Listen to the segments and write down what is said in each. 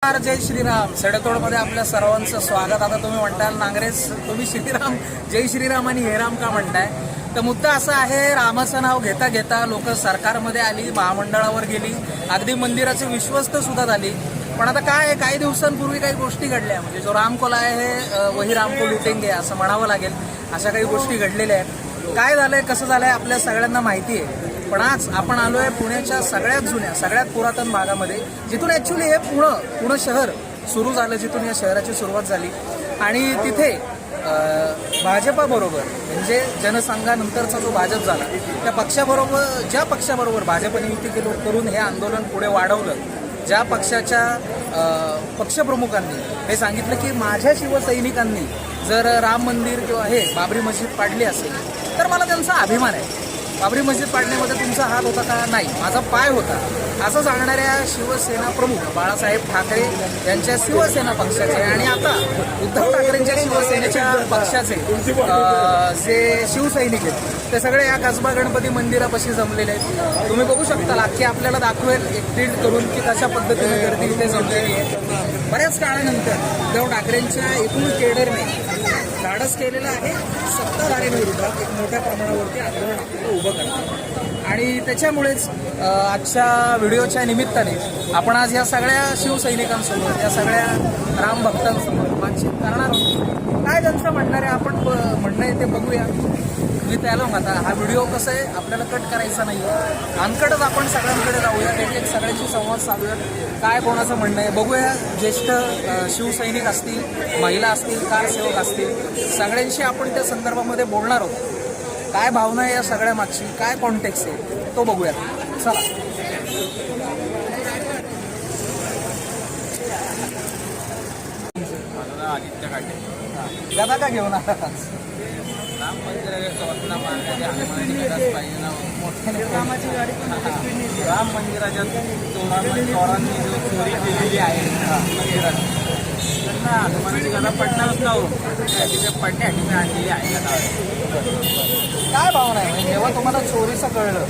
जय श्रीराम. सडेतोडमध्ये आपल्या सर्वांचं स्वागत. आता तुम्ही म्हणताल नांगरेस तुम्ही श्रीराम जय श्रीराम आणि हे राम का म्हणताय, तर मुद्दा असा आहे, रामाचं नाव घेता घेता लोक सरकारमध्ये आली, महामंडळावर गेली, अगदी मंदिराचे विश्वस्त सुद्धा झाली. पण आता काय काही दिवसांपूर्वी काही गोष्टी घडल्या, म्हणजे जो रामकोला आहे हे वही रामको लुटेंगे असं म्हणावं लागेल. अशा काही गोष्टी घडलेल्या आहेत. काय झालंय कसं झालंय आपल्या सगळ्यांना माहिती आहे. पण आज आपण आलोय पुण्याच्या सगळ्यात जुन्या सगळ्यात पुरातन भागामध्ये, जिथून ऍक्च्युली हे पुणे शहर सुरू झालं, जिथून या शहराची सुरुवात झाली. आणि तिथे भाजपाबरोबर म्हणजे जनसंघानंतरचा जो भाजप झाला त्या पक्षाबरोबर, ज्या पक्षाबरोबर भाजपने युती करून हे आंदोलन पुढे वाढवलं, ज्या पक्षाच्या पक्षप्रमुखांनी हे सांगितलं की माझ्या शिवसैनिकांनी जर राम मंदिर किंवा हे बाबरी मस्जिद पाडली असेल तर मला त्यांचा अभिमान आहे. बाबरी मस्जिद पाडण्यामध्ये तुमचा हात होता का? नाही, माझा पाय होता, असं सांगणाऱ्या शिवसेना प्रमुख बाळासाहेब ठाकरे यांच्या शिवसेना पक्षाचे आणि आता उद्धव ठाकरेंच्या शिवसेनेच्या पक्षाचे जे शिवसैनिक आहेत ते सगळे या कसबा गणपती मंदिरापाशी जमलेले आहेत. तुम्ही बघू शकता, अख्खी आपल्याला दाखवेल एक टिल्ट करून की कशा पद्धतीने गर्दी इथे जमलेली आहे. बऱ्याच काळानंतर उद्धव ठाकरेंच्या एकूण केडरने धाडस केलेलं आहे सत्ताधाऱ्यांविरोधात एक मोठ्या प्रमाणावरती आंदोलन आपल्याला उभं करतात. आणि त्याच्यामुळेच आजच्या व्हिडिओच्या निमित्ताने आपण आज या सगळ्या शिवसैनिकांसोबत, या सगळ्या रामभक्तांसोबत बातचीत करणार आहोत. काय त्यांचं म्हणणं आहे आपण म्हणणं आहे ते बघूया. मी त्याला आता हा व्हिडिओ कसं आहे आपल्याला कट करायचा नाही आहे, अनकटच आपण सगळ्यांकडे जाऊया, एक सगळ्यांशी संवाद साधूया. काय कोणाचं म्हणणं आहे बघूया. ज्येष्ठ शिवसैनिक असतील, महिला असतील, कारसेवक असतील, सगळ्यांशी आपण त्या संदर्भामध्ये बोलणार आहोत. काय भावना आहे या सगळ्या मागची, काय कॉन्टेक्स्ट आहे तो बघूया. चला. आदित्य काटे गदा का घेऊन आला? राम मंदिराच्या स्वप्न मानण्याचे हनुमानाची गरज पाहिजे ना. राम मंदिराच्या चोरांनी जो चोरी केलेली आहे मंदिरात, त्यांना हनुमानाची गदा पडणारच ना. तिथे पडण्यासाठी मी आणलेली आहे गदा. काय भावना आहे जेव्हा तुम्हाला चोरीचं कळलं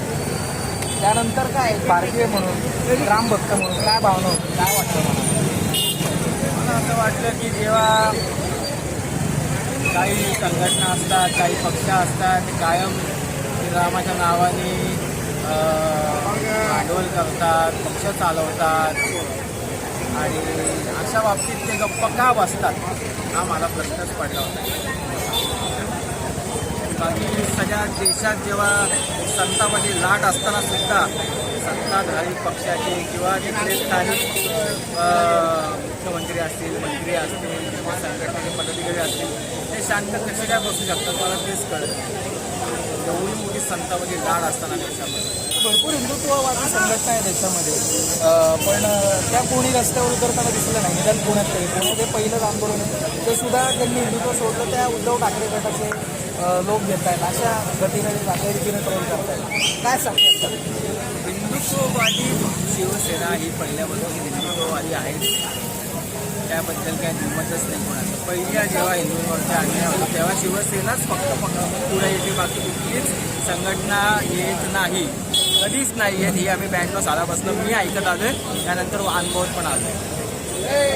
त्यानंतर काय भारतीय म्हणून रामभक्त म्हणून काय भावना होती, काय वाटतं मला असं वाटलं की जेव्हा काही संघटना असतात, काही पक्ष असतात, ते कायम रामाच्या नावाने भांडवल करतात, पक्ष चालवतात आणि अशा बाबतीत ते गप्प का बसतात हा मला प्रश्नच पडला होता. बाकी सगळ्या देशात जेव्हा संतांमध्ये लाट असताना सुद्धा सत्ताधारी पक्षाचे किंवा तिथले स्थानिक मुख्यमंत्री असतील, मंत्री असतील किंवा संघटनेचे पदाधिकारी असतील, ते शांत कसे काय बसू शकतात मला तेच कळत. एवढी मोठी संतांमध्ये लाट असताना देशामध्ये भरपूर हिंदुत्ववादी संघटना आहे देशामध्ये, पण त्या कोणी रस्त्यावर उतरताना दिसलं नाही. निदान पुण्यात तरी पुण्यामध्ये पहिलंच आंदोलन आहे ते सुद्धा त्यांनी हिंदुत्व सोडलं, त्या उद्धव ठाकरे गटाचे लोक घेत आहेत, अशा गतीने चांगल्या रीतीने ट्रोल करतायत. काय सांगतात? हिंदुत्ववादी शिवसेना ही पहिल्यापासून हिंदुत्ववादी आहेत, त्याबद्दल काही दुमतच नाही कोणाचं. पहिल्या जेव्हा हिंदूंवरच्या अन्याय होता तेव्हा शिवसेनाच फक्त पुढे येते, बाकी कुठलीच संघटना येत नाही, कधीच नाही येत. ही आम्ही 92 सालापासून मी ऐकत आलो आहे, त्यानंतर अनुभवत पण आलो आहे.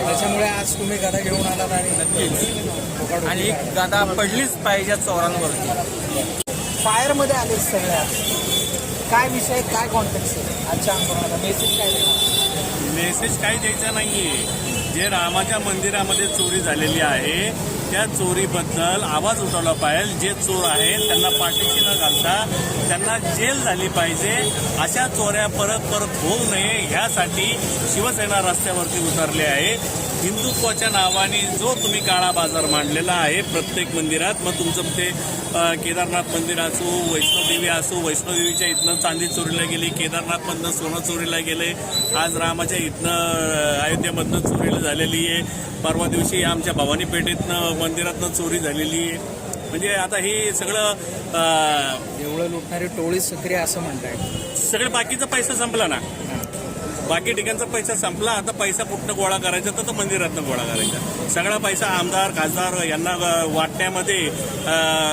त्याच्यामुळे आज तुम्ही गदा घेऊन आलात आणि नक्कीच, आणि गदा पडलीच पाहिजे चोरांवरती. फायरमध्ये आले सगळ्यात काय विषय, काय कॉन्टेक्स्ट आहे आजच्या आंदोलनाचा? मेसेज काय द्यायचा? मेसेज काही द्यायचा नाहीये. जे रामाच्या मंदिरामध्ये चोरी झालेली आहे त्या चोरीबद्दल आवाज उठवला पाहिजे. जे चोर आहेत त्यांना पाठीशी न घालता त्यांना जेल झाली पाहिजे. अशा चोऱ्या परत परत होऊ नये ह्यासाठी शिवसेना रस्त्यावरती उतरले आहे. हिंदुत्वाच्या नावाने जो तुम्ही काळा बाजार मांडलेला आहे प्रत्येक मंदिरात, मग तुमचं ते केदारनाथ मंदिर असो, वैष्णोदेवी असो, वैष्णोदेवीच्या इथनं चांदी चोरीला गेली, केदारनाथमधनं सोनं चोरीला गेले, आज रामाच्या इथनं अयोध्येमधनं चोरीला झालेली आहे, परवा दिवशी आमच्या भवानी पेठेतनं मंदिरातनं चोरी झालेली आहे. म्हणजे आता हे सगळं एवढं लुटणारी टोळी सक्रिय असं म्हणताय. सगळं बाकीचा पैसा संपला ना. बाकी ठिकाणचा पैसा संपला. आता पैसा कुठनं गोळा करायचा तर मंदिरातनं गोळा करायचा. सगळा पैसा आमदार खासदार यांना वाटण्यामध्ये,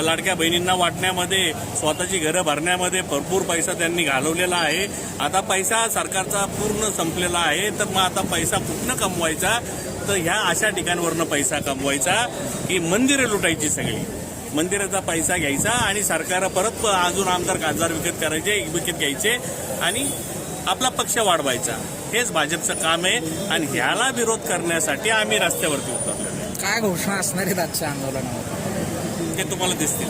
लाडक्या बहिणींना वाटण्यामध्ये, स्वतःची घरं भरण्यामध्ये भरपूर पैसा त्यांनी घालवलेला आहे. आता पैसा सरकारचा पूर्ण संपलेला आहे. तर मग आता पैसा कुठनं कमवायचा, तर ह्या अशा ठिकाणवरनं पैसा कमवायचा की मंदिरं लुटायची सगळी. मंदिराचा पैसा घ्यायचा आणि सरकार परत अजून आमदार खासदार विकत घ्यायचे आणि आपला पक्ष वाढवायचा. हेच भाजपचं काम आहे आणि ह्याला विरोध करण्यासाठी आम्ही रस्त्यावरती उतरलो. काय घोषणा असणार आहेत आजच्या आंदोलनावर ते तुम्हाला दिसतील.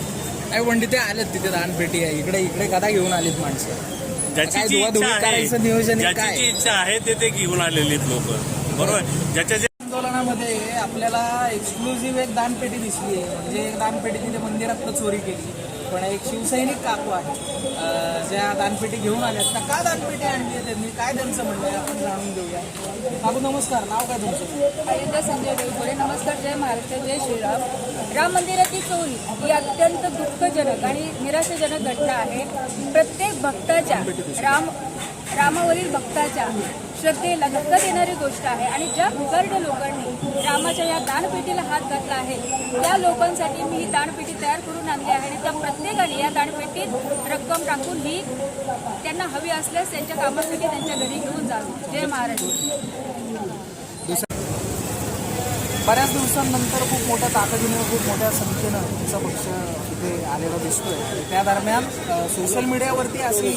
काय पण तिथे आलेत, तिथे दानपेटी आहे, इकडे गदा घेऊन आलीत माणसं. ज्याची काय जी इच्छा धुवाधुवी आहे, करायचं नियोजन आहे ज्याची काय? जी इच्छा आहे ते घेऊन आलेले लोक. बरोबर. ज्याच्या आंदोलनामध्ये आपल्याला एक्सक्लुझिव्ह एक दानपेटी दिसली आहे. म्हणजे एक दानपेटी तिथे मंदिरात चोरी केली, पण एक शिवसैनिक काकू आहे ज्या दानपेटी घेऊन आल्यात. तर का दानपेटी आणली आहे त्यांनी, काय त्यांचं म्हणणं आहे आपण जाणून घेऊया. काकू नमस्कार, नाव काय तुमचं? अयोध्या संजय देवपुरे. नमस्कार. जय महाराष्ट्र, जय श्रीराम. राम मंदिराची चोरी ही अत्यंत दुःखजनक आणि निराशाजनक घटना आहे. प्रत्येक भक्ताच्या रामावरील भक्ताच्या श्रद्धेला धक्का देणारी गोष्ट आहे. आणि ज्या भुगारड्या लोकांनी रामाच्या या दानपेटीला हात घातला आहे त्या लोकांसाठी मी ही दानपेटी तयार करून आणली आहे. आणि त्या प्रत्येकाने या दानपेटीत रक्कम टाकून ही त्यांना हवी असल्यास त्यांच्या कामासाठी त्यांच्या घरी घेऊन जावी. जय महाराष्ट्र. बऱ्याच दिवसांनंतर खूप मोठ्या ताकदीनं, खूप मोठ्या संख्येनं तुमचा पक्ष इथे आलेला दिसतोय. त्या दरम्यान सोशल मीडियावरती अशी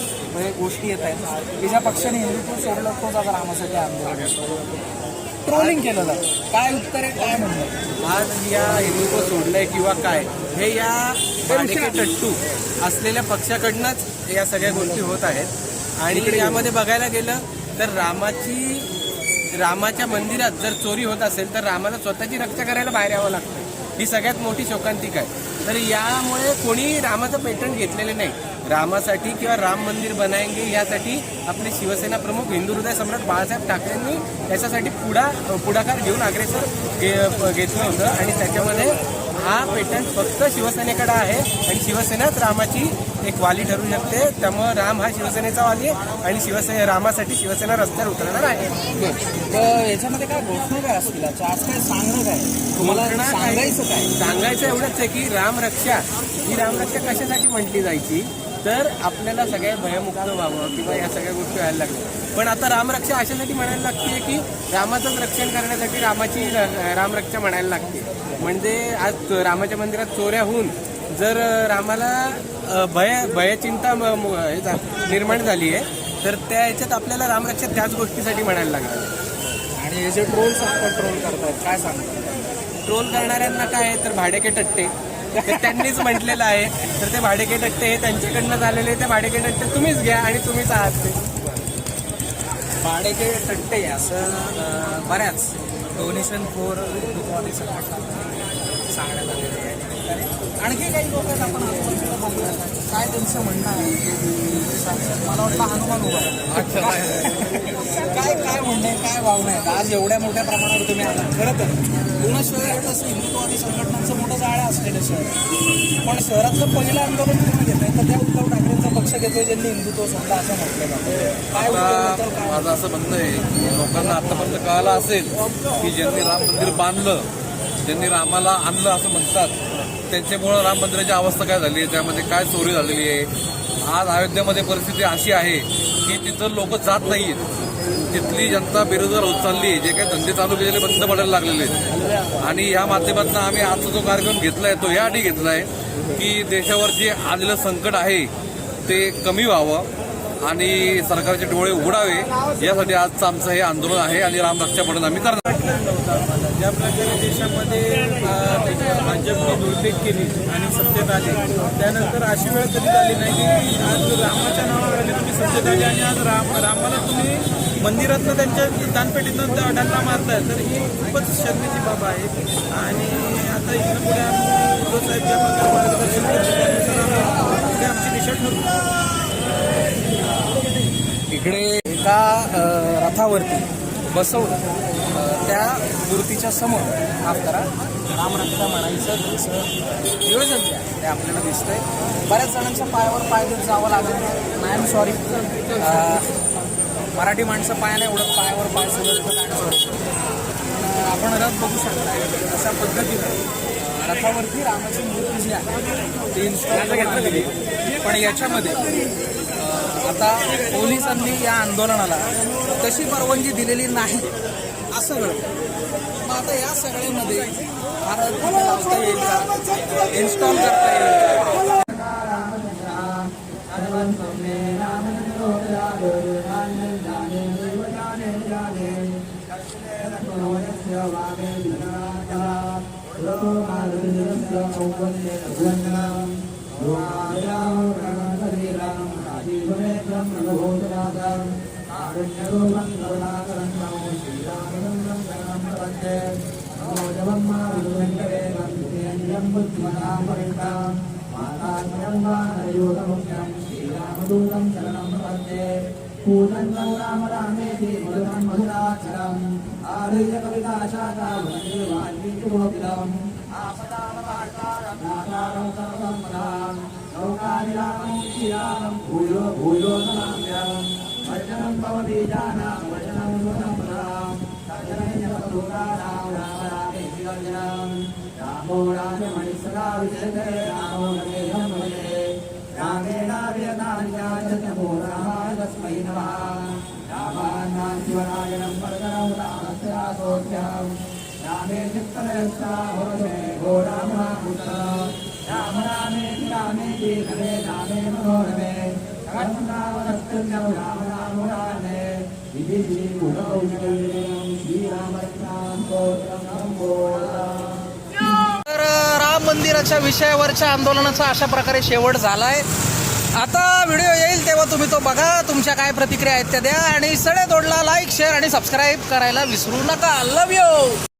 गोष्टी येत आहेत की ज्या पक्षाने हिंदुत्व सोडलं तोच आता रामासाठी आंदोलन ट्रोलिंग केलं जातं. काय उत्तर आहे, काय म्हणणं? आज या हिंदुत्व सोडलंय किंवा काय, हे या भाडेके टट्टू असलेल्या पक्षाकडनंच या सगळ्या गोष्टी होत आहेत. आणि यामध्ये बघायला गेलं तर रामाच्या मंदिरात जर चोरी होत असेल तर रामाला स्वतःची रक्षा करायला बाहेर यावं लागतं. ही सगळ्यात मोठी शोकांतिका आहे. तर यामुळे कोणी रामाचं पेटंट घेतलेले नाही. रामासाठी किंवा राम मंदिर बनाएंगे यासाठी आपले शिवसेना प्रमुख हिंदू हृदय सम्राट बाळासाहेब ठाकरेंनी याच्यासाठी पुढाकार घेऊन अग्रेसर घेतलं होतं. आणि त्याच्यामध्ये हा पेटंट फक्त शिवसेनेकडे आहे आणि शिवसेनाच रामाची एक वाली ठरू शकते. त्यामुळे राम हा शिवसेनेचा वाली आहे आणि रामासाठी शिवसेना रस्त्यावर उतरणार आहे. तर याच्यामध्ये काय घोषणा काय असतील आज काय सांगणं काय तुम्हाला सांगायचं काय? सांगायचं एवढंच आहे की रामरक्षा ही रामरक्षा कशासाठी म्हटली जायची, तर आपल्याला सगळ्या भयमुक्त व्हावं किंवा या सगळ्या गोष्टी व्हायला लागल्या. पण आता रामरक्षा अशासाठी म्हणायला लागते की रामाचंच रक्षण करण्यासाठी रामाची रामरक्षा म्हणायला लागते. म्हणजे आज रामाच्या मंदिरात चोऱ्या होऊन जर रामाला भयचिंता निर्माण झाली आहे तर त्या याच्यात आपल्याला रामरक्षा त्याच गोष्टीसाठी म्हणायला लागतात. आणि हे जे ट्रोल्स आपण ट्रोल करतायत काय सांगतात? ट्रोल करणाऱ्यांना काय आहे तर भाडेके टट्टे ते त्यांनीच म्हटलेलं आहे. तर ते भाडेके टट्टे हे त्यांच्याकडनं झालेले, ते भाडेके टट्टे तुम्हीच घ्या आणि तुम्हीच आहात. ते भाडेके टट्टे असं बऱ्याच डोनेशन फॉर सांगण्यात आलेलं आहे. आणखी काही लोक आहेत आपण आजूबाजूला बघूया काय त्यांचं म्हणणं आहे. मला वाटतं हनुमान उभा काय काय म्हणणं आहे, काय भावना आहे आज एवढ्या मोठ्या प्रमाणावर तुम्ही आला? खरं तर पुणे शहर हे तसं हिंदुत्ववादी संघटनांचं मोठं जाळं असलेलं शहर, पण शहरातलं पहिलं आंदोलन तुम्ही घेत आहे तर त्या उद्धव ठाकरेंचा पक्ष घेतोय ज्यांनी हिंदुत्व सोडलं असं म्हटलं जातं. काय माझं असं म्हणणं आहे की लोकांना आतापर्यंत कळालं असेल की ज्यांनी राम मंदिर बांधलं, ज्यांनी रामाला आणलं असं म्हणतात, त्यांच्यामुळं राम मंदिराची अवस्था काय झाली आहे, त्यामध्ये काय चोरी झालेली आहे. आज अयोध्येमध्ये परिस्थिती अशी आहे की तिथं लोक जात नाहीत. तिथली जनता बेरोजगार होत चालली आहे. जे काही धंदे चालू केलेले बंद पडायला लागलेले आहेत. आणि या माध्यमातून आम्ही आजचा जो कार्यक्रम घेतला आहे तो यासाठी घेतला आहे की देशावर जे आलेलं संकट आहे ते कमी व्हावं आणि सरकारचे डोळे उघडावे, यासाठी आजचं आमचं हे आंदोलन आहे आणि रामरक्षा म्हणून आम्ही करणार. ज्या प्रकारे देशामध्ये भाजपने दुर्भेट केली आणि सत्तेत आले, त्यानंतर अशी वेळ कधी झाली नाही की आज रामाच्या नावाखाली तुम्ही सत्तेत आले आणि आज रामाला तुम्ही मंदिरातनं त्यांच्या दानपेटीतनं डंका मारताय. तर ही खूपच शर्मेची बाब आहे. आणि आता इथं पुढे आम्ही उद्धव साहेब ज्या प्रकारे मार्गदर्शन करतो ते आमची दिशा ठरवू. इकडे एका रथावरती बसवलं त्या मूर्तीच्या समोर माफ करा रामरक्षा म्हणायचं त्यांचं नियोजन जे आहे ते आपल्याला दिसतंय. बऱ्याच जणांच्या पायावर पाय देत जावं लागेल. I am sorry. मराठी माणसं पायाने उडत पायावर पाय सोडत आपण रथ बघू शकता अशा पद्धतीने रथावरती रामाची मूर्ती जी आहे ती इन्स्टॉल केली. पण याच्यामध्ये आता पोलिसांनी या आंदोलनाला तशी परवानगी दिलेली नाही असं कळतं. मग आता या सगळ्यामध्ये हा रथ कुठे लावता येईल का, इन्स्टॉल करता येईल का? तर राम मंदिराच्या विषयावरच्या आंदोलनाचा अशा प्रकारे शेवट झालाय. आता व्हिडिओ येईल तेव्हा तुम्ही तो बघा, तुमच्या काय प्रतिक्रिया आहेत त्या द्या आणि सडेतोडला लाईक शेअर आणि सबस्क्राईब करायला विसरू नका. Love you.